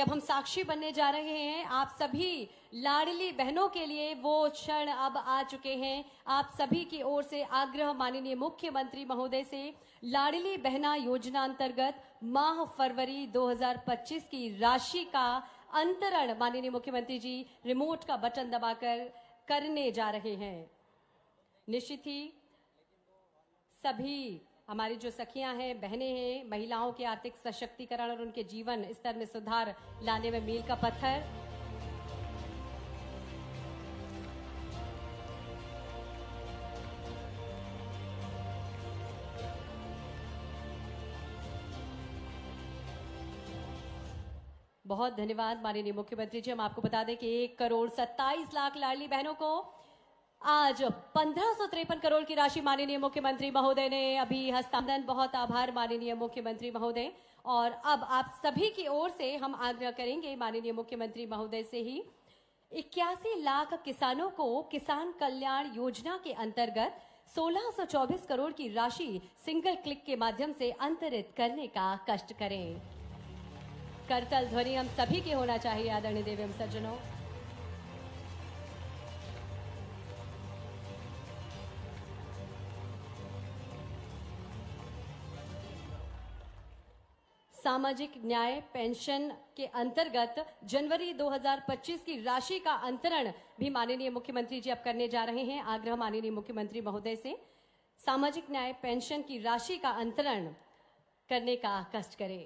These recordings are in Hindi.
अब हम साक्षी बनने जा रहे हैं। आप सभी लाडली बहनों के लिए वो क्षण अब आ चुके हैं। आप सभी की ओर से आग्रह माननीय मुख्यमंत्री महोदय से, लाडली बहना योजना अंतर्गत माह फरवरी 2025 की राशि का अंतरण माननीय मुख्यमंत्री जी रिमोट का बटन दबाकर करने जा रहे हैं। निश्चित ही सभी हमारी जो सखियां हैं, बहनें हैं, महिलाओं के आर्थिक सशक्तिकरण और उनके जीवन स्तर में सुधार लाने में मील का पत्थर। बहुत धन्यवाद माननीय मुख्यमंत्री जी। हम आपको बता दें कि 1,27,00,000 लाडली बहनों को आज 1553 करोड़ की राशि माननीय मुख्यमंत्री महोदय ने अभी हस्तांतरण। बहुत आभार माननीय मुख्यमंत्री महोदय। और अब आप सभी की ओर से हम आग्रह करेंगे माननीय मुख्यमंत्री महोदय से ही 81 लाख किसानों को किसान कल्याण योजना के अंतर्गत 1624 करोड़ की राशि सिंगल क्लिक के माध्यम से अंतरित करने का कष्ट करें। करतल ध्वनि हम सभी के होना चाहिए आदरणीय देवी एवं सज्जनों। सामाजिक न्याय पेंशन के अंतर्गत जनवरी 2025 की राशि का अंतरण भी माननीय मुख्यमंत्री जी अब करने जा रहे हैं। आग्रह माननीय मुख्यमंत्री महोदय से, सामाजिक न्याय पेंशन की राशि का अंतरण करने का कष्ट करें।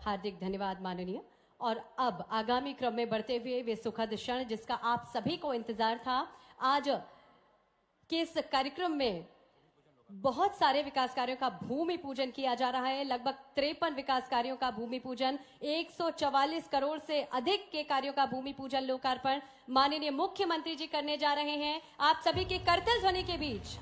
हार्दिक धन्यवाद माननीय। और अब आगामी क्रम में बढ़ते हुए वे सुखद क्षण जिसका आप सभी को इंतजार था। आज के इस कार्यक्रम में बहुत सारे विकास कार्यों का भूमि पूजन किया जा रहा है। लगभग 53 विकास कार्यों का भूमि पूजन, 144 करोड़ से अधिक के कार्यों का भूमि पूजन लोकार्पण माननीय मुख्यमंत्री जी करने जा रहे हैं। आप सभी के करतल ध्वनि के बीच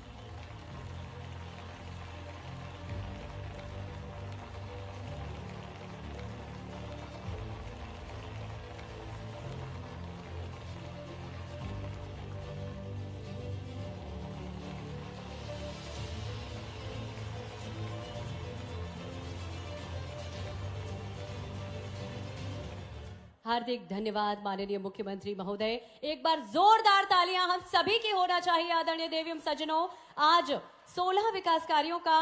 हार्दिक धन्यवाद माननीय मुख्यमंत्री महोदय। एक बार जोरदार तालियां हम सभी की होना चाहिए आदरणीय देवी एवं सज्जनों। आज 16 विकास कार्यों का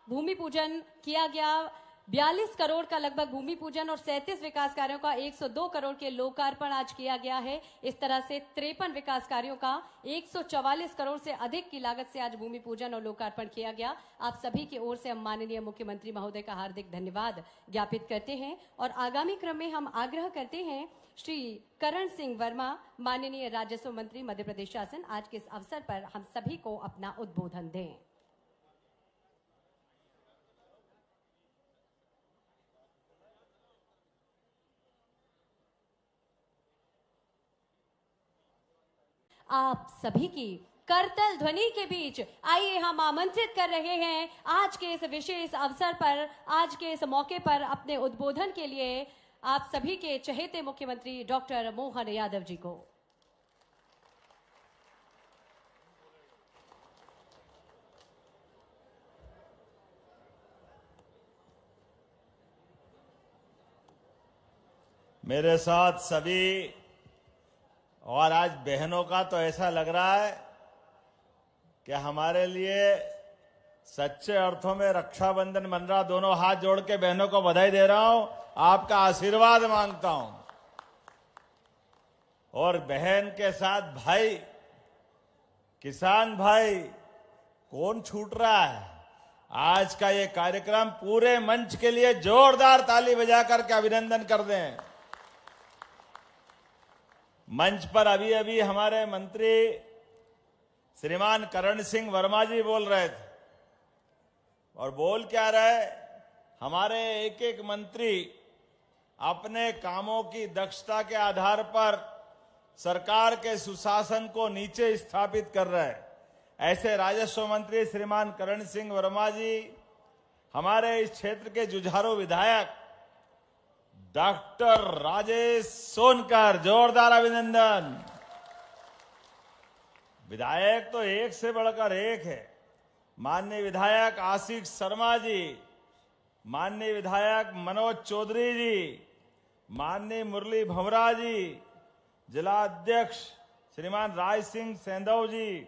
भूमि पूजन किया गया, 42 करोड़ का लगभग भूमि पूजन और 37 विकास कार्यों का 102 करोड़ के लोकार्पण आज किया गया है। इस तरह से 53 विकास कार्यों का 144 करोड़ से अधिक की लागत से आज भूमि पूजन और लोकार्पण किया गया। आप सभी की ओर से हम माननीय मुख्यमंत्री महोदय का हार्दिक धन्यवाद ज्ञापित करते हैं। और आगामी क्रम में हम आग्रह करते हैं श्री करण सिंह वर्मा, माननीय राजस्व मंत्री मध्य प्रदेश शासन, आज के इस अवसर पर हम सभी को अपना उद्बोधन दें। आप सभी की करतल ध्वनि के बीच आइए हम आमंत्रित कर रहे हैं आज के इस विशेष अवसर पर, आज के इस मौके पर अपने उद्बोधन के लिए आप सभी के चहेते मुख्यमंत्री डॉक्टर मोहन यादव जी को। मेरे साथ सभी, और आज बहनों का तो ऐसा लग रहा है कि हमारे लिए सच्चे अर्थों में रक्षाबंधन बन रहा। दोनों हाथ जोड़ के बहनों को बधाई दे रहा हूं, आपका आशीर्वाद मांगता हूं। और बहन के साथ भाई, किसान भाई कौन छूट रहा है। आज का ये कार्यक्रम पूरे मंच के लिए जोरदार ताली बजा करके अभिनंदन कर दें। मंच पर अभी अभी हमारे मंत्री श्रीमान करण सिंह वर्मा जी बोल रहे थे, और बोल क्या रहे, हमारे एक एक मंत्री अपने कामों की दक्षता के आधार पर सरकार के सुशासन को नीचे स्थापित कर रहे हैं। ऐसे राजस्व मंत्री श्रीमान करण सिंह वर्मा जी हमारे इस क्षेत्र के जुझारू विधायक डॉक्टर राजेश सोनकर, जोरदार अभिनंदन। विधायक तो एक से बढ़कर एक है। माननीय विधायक आशीष शर्मा जी, माननीय विधायक मनोज चौधरी जी, माननीय मुरली भंवरा जी, जिला अध्यक्ष श्रीमान राज सिंह सेंधव जी,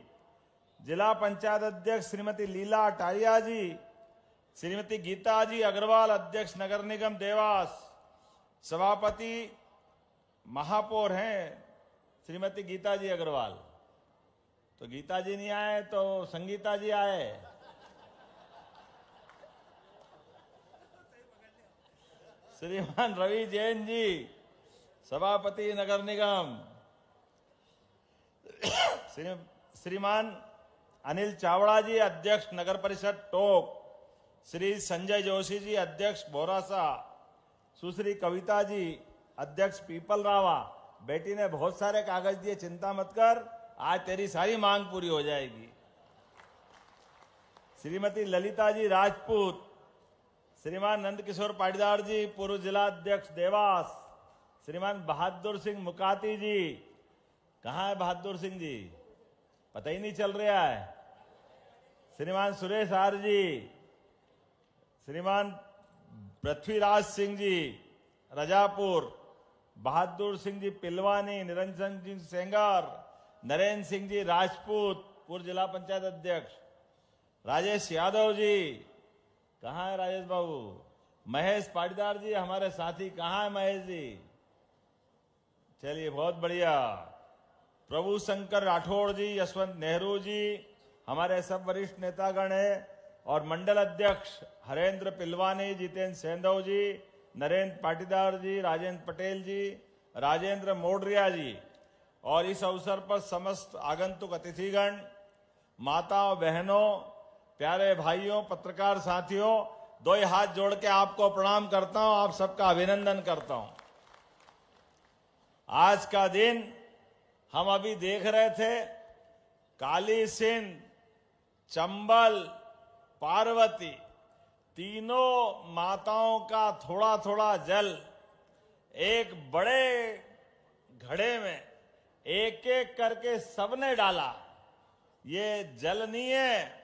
जिला पंचायत अध्यक्ष श्रीमती लीला अटारिया जी, श्रीमती गीता जी अग्रवाल, अध्यक्ष नगर निगम देवास, सभापति महापौर हैं श्रीमती गीता जी अग्रवाल। तो गीता जी नहीं आए तो संगीता जी आए। श्रीमान रवि जैन जी, सभापति नगर निगम, श्रीमान अनिल चावड़ा जी, अध्यक्ष नगर परिषद टोक, श्री संजय जोशी जी, अध्यक्ष बोरासा, सुश्री कविता जी, अध्यक्ष पीपल रावा। बेटी ने बहुत सारे कागज दिए, चिंता मत कर, आज तेरी सारी मांग पूरी हो जाएगी। श्रीमती ललिता जी राजपूत, श्रीमान नंद किशोर पाटीदार जी, पूर्व जिला अध्यक्ष देवास, श्रीमान बहादुर सिंह मुकाती जी, कहाँ है बहादुर सिंह जी, पता ही नहीं चल रहा है। श्रीमान सुरेश आर जी, श्रीमान पृथ्वीराज सिंह जी रजापुर, बहादुर सिंह जी पिलवानी, निरंजन सिंह सेंगार, नरेंद्र सिंह जी राजपूत, पूर्व जिला पंचायत अध्यक्ष, राजेश यादव जी, कहाँ है राजेश बाबू, महेश पाटीदार जी हमारे साथी, कहाँ है महेश जी, चलिए बहुत बढ़िया। प्रभु शंकर राठौड़ जी, यशवंत नेहरू जी, हमारे सब वरिष्ठ नेतागण हैं, और मंडल अध्यक्ष हरेंद्र पिलवानी, जितेंद्र सेंधव जी, नरेंद्र पाटीदार जी, राजेंद्र पटेल जी, राजेंद्र मोडरिया जी, और इस अवसर पर समस्त आगंतुक अतिथिगण, माताओं बहनों, प्यारे भाइयों, पत्रकार साथियों, दो हाथ जोड़ के आपको प्रणाम करता हूं, आप सबका अभिनंदन करता हूं। आज का दिन हम अभी देख रहे थे, काली सिंध, चंबल, पार्वती, तीनों माताओं का थोड़ा थोड़ा जल एक बड़े घड़े में एक एक करके सबने डाला। ये जल नहीं है,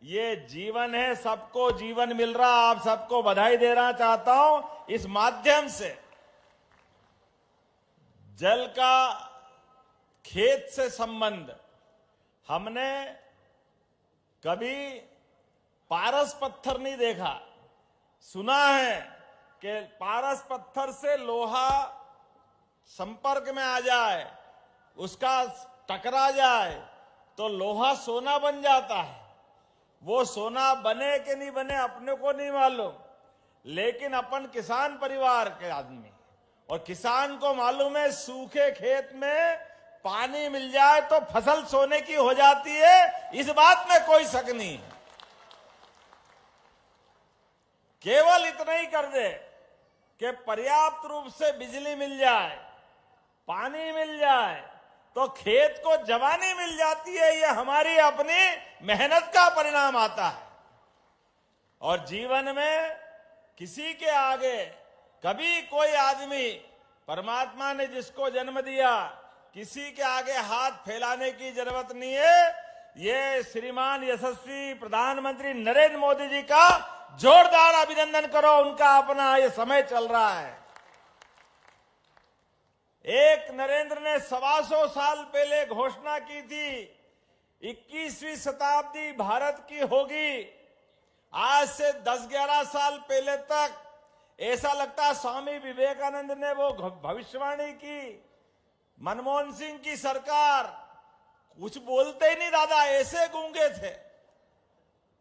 ये जीवन है, सबको जीवन मिल रहा। आप सबको बधाई देना चाहता हूं इस माध्यम से। जल का खेत से संबंध, हमने कभी पारस पत्थर नहीं देखा, सुना है कि पारस पत्थर से लोहा संपर्क में आ जाए, उसका टकरा जाए तो लोहा सोना बन जाता है। वो सोना बने कि नहीं बने अपने को नहीं मालूम, लेकिन अपन किसान परिवार के आदमी, और किसान को मालूम है सूखे खेत में पानी मिल जाए तो फसल सोने की हो जाती है, इस बात में कोई शक नहीं। केवल इतना ही कर दे कि पर्याप्त रूप से बिजली मिल जाए, पानी मिल जाए, तो खेत को जवानी मिल जाती है। ये हमारी अपनी मेहनत का परिणाम आता है। और जीवन में किसी के आगे कभी कोई आदमी, परमात्मा ने जिसको जन्म दिया, किसी के आगे हाथ फैलाने की जरूरत नहीं है। ये श्रीमान यशस्वी प्रधानमंत्री नरेंद्र मोदी जी का जोरदार अभिनंदन करो, उनका अपना ये समय चल रहा है। एक नरेंद्र ने 125 साल पहले घोषणा की थी 21वीं शताब्दी भारत की होगी। आज से 10-11 साल पहले तक ऐसा लगता स्वामी विवेकानंद ने वो भविष्यवाणी की। मनमोहन सिंह की सरकार कुछ बोलते ही नहीं दादा, ऐसे गूंगे थे,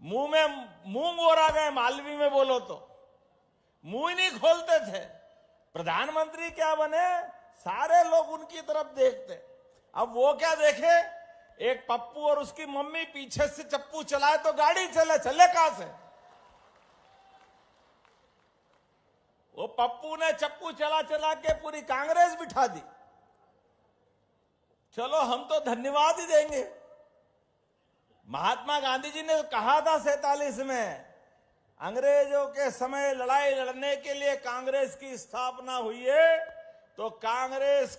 मुंह में मूंग ओरा गए, मालवी में बोलो तो मुंह ही नहीं खोलते थे। प्रधानमंत्री क्या बने, सारे लोग उनकी तरफ देखते। अब वो क्या देखे, एक पप्पू और उसकी मम्मी पीछे से चप्पू चलाए तो गाड़ी चले कहां से। वो पप्पू ने चप्पू चला के पूरी कांग्रेस बिठा दी। चलो हम तो धन्यवाद ही देंगे। महात्मा गांधी जी ने कहा था 47 में, अंग्रेजों के समय लड़ाई लड़ने के लिए कांग्रेस की स्थापना हुई है, तो कांग्रेस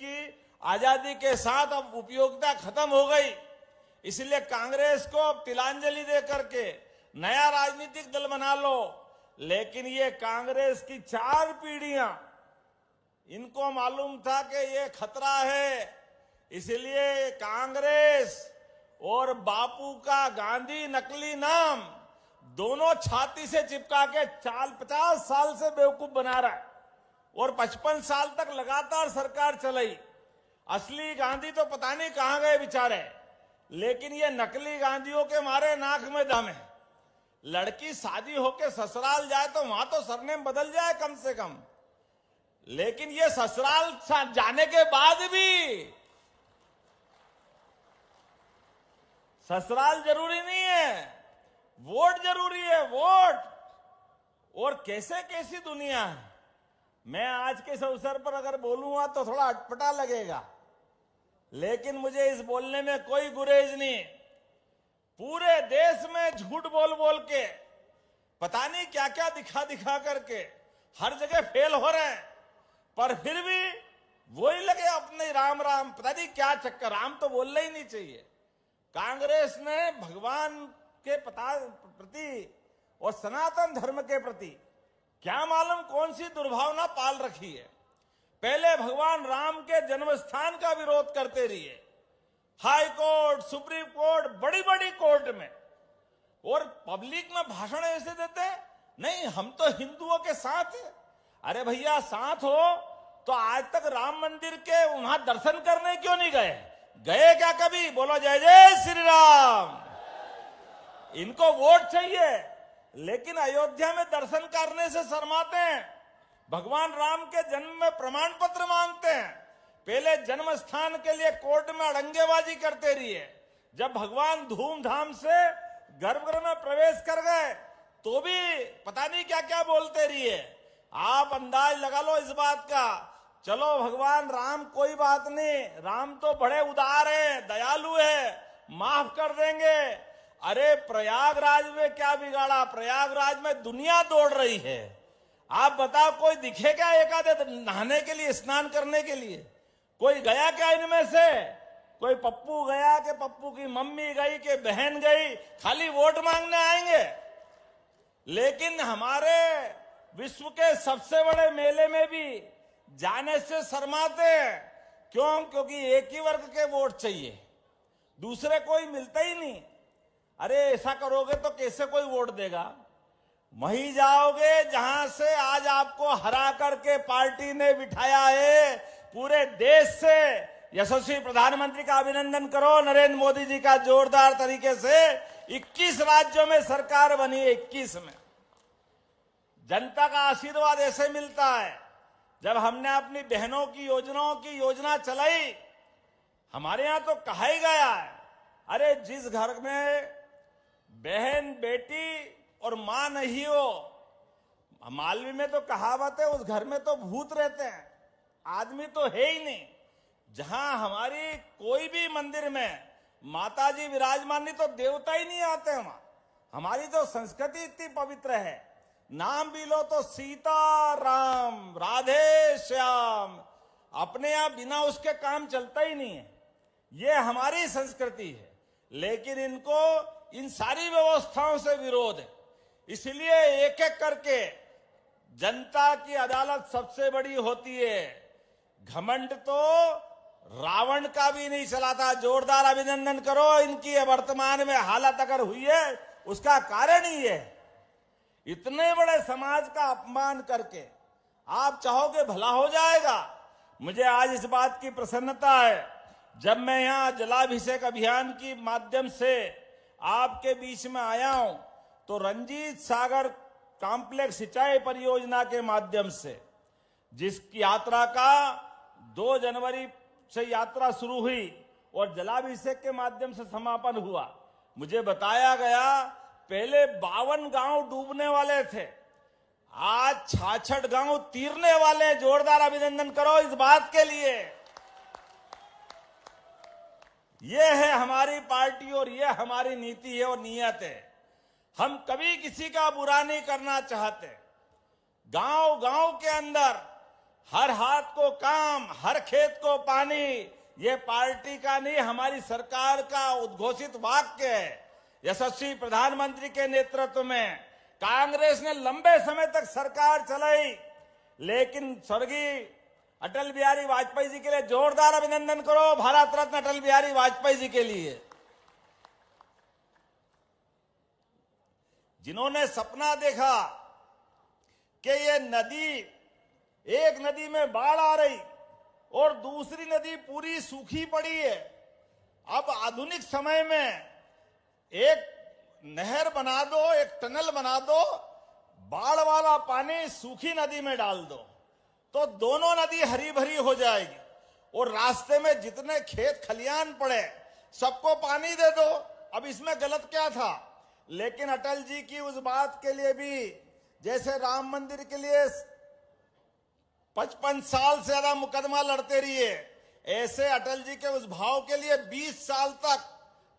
की आजादी के साथ अब उपयोगिता खत्म हो गई। इसलिए कांग्रेस को अब तिलांजलि दे करके नया राजनीतिक दल बना लो। लेकिन ये कांग्रेस की 4 पीढ़ियां, इनको मालूम था कि ये खतरा है, इसलिए कांग्रेस और बापू का गांधी नकली नाम दोनों छाती से चिपका के 50 साल से बेवकूफ बना रहा है और 55 साल तक लगातार सरकार चलाई। असली गांधी तो पता नहीं कहां गए बेचारे, लेकिन ये नकली गांधियों के मारे नाक में दम है। लड़की शादी होके ससुराल जाए तो वहां तो सरनेम बदल जाए कम से कम, लेकिन ये ससुराल जाने के बाद भी ससुराल जरूरी नहीं है, वोट जरूरी है, वोट। और कैसे कैसी दुनिया है। मैं आज के इस अवसर पर अगर बोलूंगा तो थोड़ा अटपटा लगेगा, लेकिन मुझे इस बोलने में कोई गुरेज नहीं। पूरे देश में झूठ बोल बोल के, पता नहीं क्या क्या दिखा दिखा करके हर जगह फेल हो रहे हैं, पर फिर भी वही लगे अपने राम राम, पता नहीं क्या चक्कर। राम तो बोलना ही नहीं चाहिए। कांग्रेस ने भगवान के प्रति और सनातन धर्म के प्रति क्या मालूम कौन सी दुर्भावना पाल रखी है। पहले भगवान राम के जन्म स्थान का विरोध करते रहिए, हाई कोर्ट, सुप्रीम कोर्ट, बड़ी बड़ी कोर्ट में, और पब्लिक में भाषण ऐसे देते हैं, नहीं हम तो हिंदुओं के साथ हैं। अरे भैया साथ हो तो आज तक राम मंदिर के वहां दर्शन करने क्यों नहीं गए? गए क्या कभी? बोलो जय जय श्री राम। इनको वोट चाहिए, लेकिन अयोध्या में दर्शन करने से शर्माते हैं। भगवान राम के जन्म में प्रमाण पत्र मांगते हैं। पहले जन्म स्थान के लिए कोर्ट में अड़ंगेबाजी करते रहिए। जब भगवान धूमधाम से गर्भगृह में प्रवेश कर गए तो भी पता नहीं क्या क्या बोलते रहिए। आप अंदाज लगा लो इस बात का। चलो भगवान राम कोई बात नहीं, राम तो बड़े उदार हैं, दयालु है, माफ कर देंगे। अरे प्रयागराज में क्या बिगाड़ा? प्रयागराज में दुनिया दौड़ रही है। आप बताओ कोई दिखे क्या एक आधे नहाने के लिए, स्नान करने के लिए? कोई गया क्या इनमें से? कोई पप्पू गया कि पप्पू की मम्मी गई कि बहन गई? खाली वोट मांगने आएंगे। लेकिन हमारे विश्व के सबसे बड़े मेले में भी जाने से शर्माते हैं। क्यों? क्योंकि एक ही वर्ग के वोट चाहिए, दूसरे कोई मिलता ही नहीं। अरे ऐसा करोगे तो कैसे कोई वोट देगा? वहीं जाओगे जहां से आज आपको हरा करके पार्टी ने बिठाया है। पूरे देश से यशस्वी प्रधानमंत्री का अभिनंदन करो, नरेंद्र मोदी जी का जोरदार तरीके से 21 राज्यों में सरकार बनी है। 21 में जनता का आशीर्वाद ऐसे मिलता है। जब हमने अपनी बहनों की योजनाओं की योजना चलाई, हमारे यहां तो कहा ही गया है, अरे जिस घर में बहन बेटी और मां नहीं हो, मालवी में तो कहावत है, उस घर में तो भूत रहते हैं, आदमी तो है ही नहीं। जहां हमारी कोई भी मंदिर में माता जी विराजमान नहीं तो देवता ही नहीं आते वहां। हमारी तो संस्कृति इतनी पवित्र है। नाम भी लो तो सीता राम, राधे श्याम, अपने आप बिना उसके काम चलता ही नहीं है। ये हमारी संस्कृति है। लेकिन इनको इन सारी व्यवस्थाओं से विरोध है। इसलिए एक एक करके जनता की अदालत सबसे बड़ी होती है। घमंड तो रावण का भी नहीं चला था। जोरदार अभिनंदन करो इनकी वर्तमान में हालत अगर हुई है, उसका कारण ही है। इतने बड़े समाज का अपमान करके आप चाहोगे भला हो जाएगा। मुझे आज इस बात की प्रसन्नता है, जब मैं यहां जलाभिषेक अभियान की माध्यम से आपके बीच में आया हूं, तो रंजीत सागर कॉम्प्लेक्स सिंचाई परियोजना के माध्यम से जिसकी यात्रा का 2 जनवरी से यात्रा शुरू हुई और जलाभिषेक के माध्यम से समापन हुआ, मुझे बताया गया पहले 52 गांव डूबने वाले थे, आज 66 गांव तीरने वाले। जोरदार अभिनंदन करो इस बात के लिए। ये है हमारी पार्टी और ये हमारी नीति है और नियत है। हम कभी किसी का बुरा नहीं करना चाहते। गांव गांव के अंदर हर हाथ को काम, हर खेत को पानी, ये पार्टी का नहीं, हमारी सरकार का उद्घोषित वाक्य है। यशस्वी प्रधानमंत्री के नेतृत्व में कांग्रेस ने लंबे समय तक सरकार चलाई, लेकिन स्वर्गीय अटल बिहारी वाजपेयी जी के लिए जोरदार अभिनंदन करो, भारत रत्न अटल बिहारी वाजपेयी जी के लिए, जिन्होंने सपना देखा कि ये नदी, एक नदी में बाढ़ आ रही और दूसरी नदी पूरी सूखी पड़ी है। अब आधुनिक समय में एक नहर बना दो, एक टनल बना दो, बाढ़ वाला पानी सूखी नदी में डाल दो, तो दोनों नदी हरी भरी हो जाएगी और रास्ते में जितने खेत खलियान पड़े सबको पानी दे दो। अब इसमें गलत क्या था? लेकिन अटल जी की उस बात के लिए भी, जैसे राम मंदिर के लिए 55 साल से ज्यादा मुकदमा लड़ते रहिए, ऐसे अटल जी के उस भाव के लिए 20 साल तक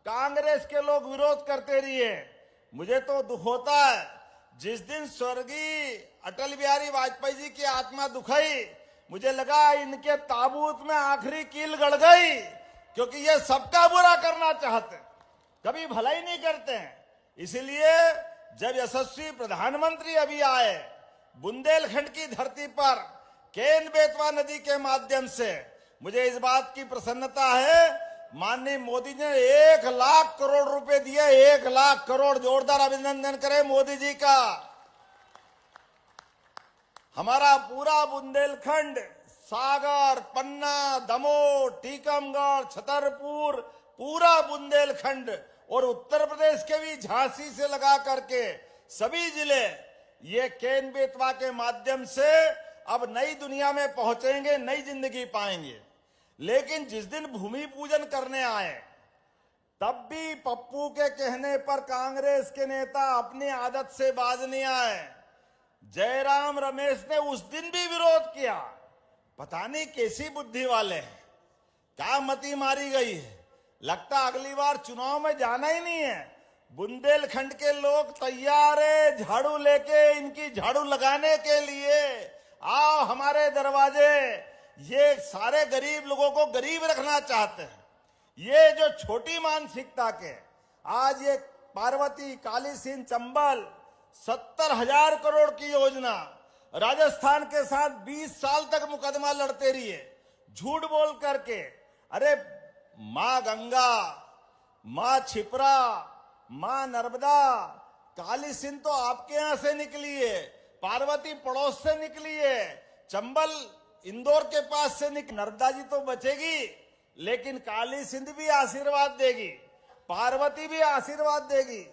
कांग्रेस के लोग विरोध करते रहिए। मुझे तो दुख होता है जिस दिन स्वर्गीय अटल बिहारी वाजपेयी जी की आत्मा दुखाई, मुझे लगा इनके ताबूत में आखिरी कील गड़ गई, क्योंकि ये सबका बुरा करना चाहते, कभी भलाई नहीं करते हैं। इसलिए जब यशस्वी प्रधानमंत्री अभी आए, बुंदेलखंड की धरती पर केन बेतवा नदी के माध्यम से, मुझे इस बात की प्रसन्नता है, माननीय मोदी जी ने 1 लाख करोड़ रुपए दिए, 1 लाख करोड़, जोरदार अभिनंदन करें मोदी जी का। हमारा पूरा बुंदेलखंड, सागर, पन्ना, दमोह, टीकमगढ़, छतरपुर, पूरा बुंदेलखंड और उत्तर प्रदेश के भी झांसी से लगा करके सभी जिले ये केन बेतवा के माध्यम से अब नई दुनिया में पहुंचेंगे, नई जिंदगी पाएंगे। लेकिन जिस दिन भूमि पूजन करने आए, तब भी पप्पू के कहने पर कांग्रेस के नेता अपनी आदत से बाज नहीं आए। जयराम रमेश ने उस दिन भी विरोध किया। पता नहीं कैसी बुद्धि वाले हैं, क्या मती मारी गई है, लगता अगली बार चुनाव में जाना ही नहीं है। बुंदेलखंड के लोग तैयार है झाड़ू लेके, इनकी झाड़ू लगाने के लिए। आओ हमारे दरवाजे। ये सारे गरीब लोगों को गरीब रखना चाहते हैं। ये जो छोटी मानसिकता के, आज ये पार्वती, काली सिंध, चंबल 70,000 करोड़ की योजना, राजस्थान के साथ 20 साल तक मुकदमा लड़ते रहिए झूठ बोल करके। अरे मां गंगा, मां छिपरा, मां नर्मदा, काली सिंध तो आपके यहां से निकली है, पार्वती पड़ोस से निकली है, चंबल इंदौर के पास से नर्मदा जी तो बचेगी, लेकिन काली सिंध भी आशीर्वाद देगी, पार्वती भी आशीर्वाद देगी,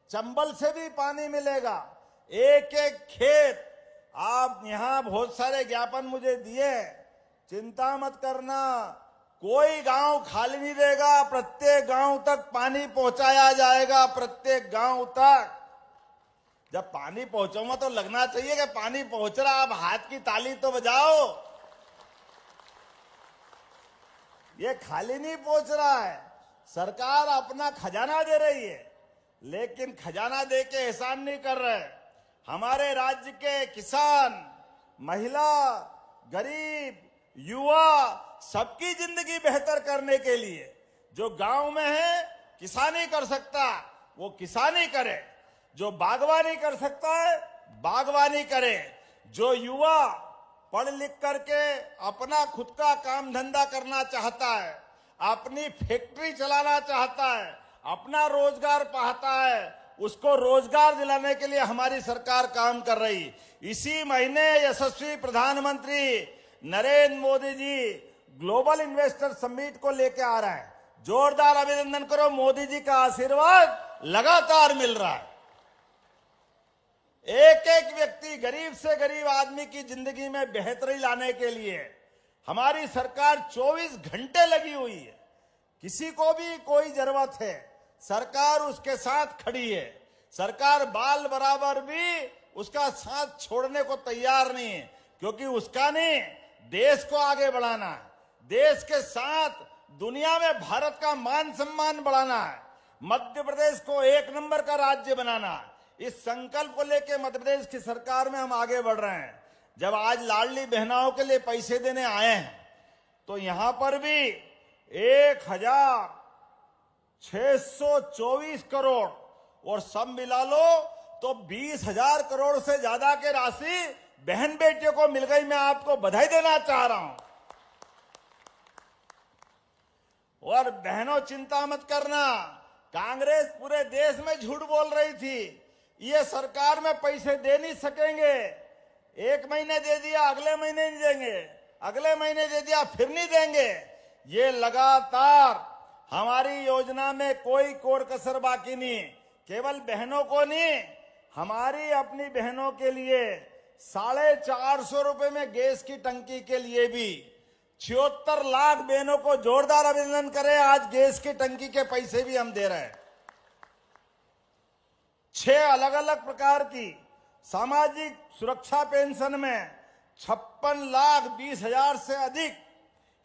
चंबल से भी पानी मिलेगा। एक एक खेत, आप यहां बहुत सारे ज्ञापन मुझे दिए, चिंता मत करना, कोई गांव खाली नहीं रहेगा, प्रत्येक गांव तक पानी पहुंचाया जाएगा, प्रत्येक गांव तक। जब पानी पहुंचाऊंगा तो लगना चाहिए कि पानी पहुंच रहा, आप हाथ की ताली तो बजाओ। ये खाली नहीं पहुंच रहा है, सरकार अपना खजाना दे रही है, लेकिन खजाना दे के एहसान नहीं कर रहे। हमारे राज्य के किसान, महिला, गरीब, युवा, सबकी जिंदगी बेहतर करने के लिए जो गांव में है किसानी कर सकता वो किसानी करे, जो बागवानी कर सकता है बागवानी करे, जो युवा पढ़ लिख करके अपना खुद का काम धंधा करना चाहता है, अपनी फैक्ट्री चलाना चाहता है, अपना रोजगार पाता है, उसको रोजगार दिलाने के लिए हमारी सरकार काम कर रही। इसी महीने यशस्वी प्रधानमंत्री Narendra Modi ji global investor summit को लेकर आ रहे हैं। जोरदार अभिनंदन करो, मोदी जी का आशीर्वाद लगातार मिल रहा है। एक एक व्यक्ति, गरीब से गरीब आदमी की जिंदगी में बेहतरी लाने के लिए हमारी सरकार 24 घंटे लगी हुई है। किसी को भी कोई जरूरत है, सरकार उसके साथ खड़ी है। सरकार बाल बराबर भी उसका साथ छोड़ने को तैयार नहीं है, क्योंकि उसका नहीं, देश को आगे बढ़ाना है, देश के साथ दुनिया में भारत का मान सम्मान बढ़ाना है, मध्य प्रदेश को 1 नंबर का राज्य बनाना है, इस संकल्प को लेकर मध्य प्रदेश की सरकार में हम आगे बढ़ रहे हैं। जब आज लाडली बहनाओं के लिए पैसे देने आए हैं तो यहां पर भी 1,624 करोड़ और सब मिला लो तो 20,000 करोड़ से ज्यादा की राशि बहन बेटियों को मिल गई। मैं आपको बधाई देना चाह रहा हूं। और बहनों चिंता मत करना, कांग्रेस पूरे देश में झूठ बोल रही थी, ये सरकार में पैसे दे नहीं सकेंगे। एक महीने दे दिया, अगले महीने नहीं देंगे, अगले महीने दे दिया, फिर नहीं देंगे। ये लगातार हमारी योजना में कोई कोर कसर बाकी नहीं। केवल बहनों को नहीं, हमारी अपनी बहनों के लिए 450 रुपए में गैस की टंकी के लिए भी 76 लाख बहनों को जोरदार अभिनंदन करें। आज गैस की टंकी के पैसे भी हम दे रहे हैं। 6 अलग अलग प्रकार की सामाजिक सुरक्षा पेंशन में 56,20,000 से अधिक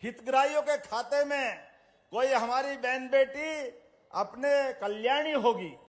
हितग्राहियों के खाते में कोई हमारी बहन बेटी अपने कल्याणी होगी।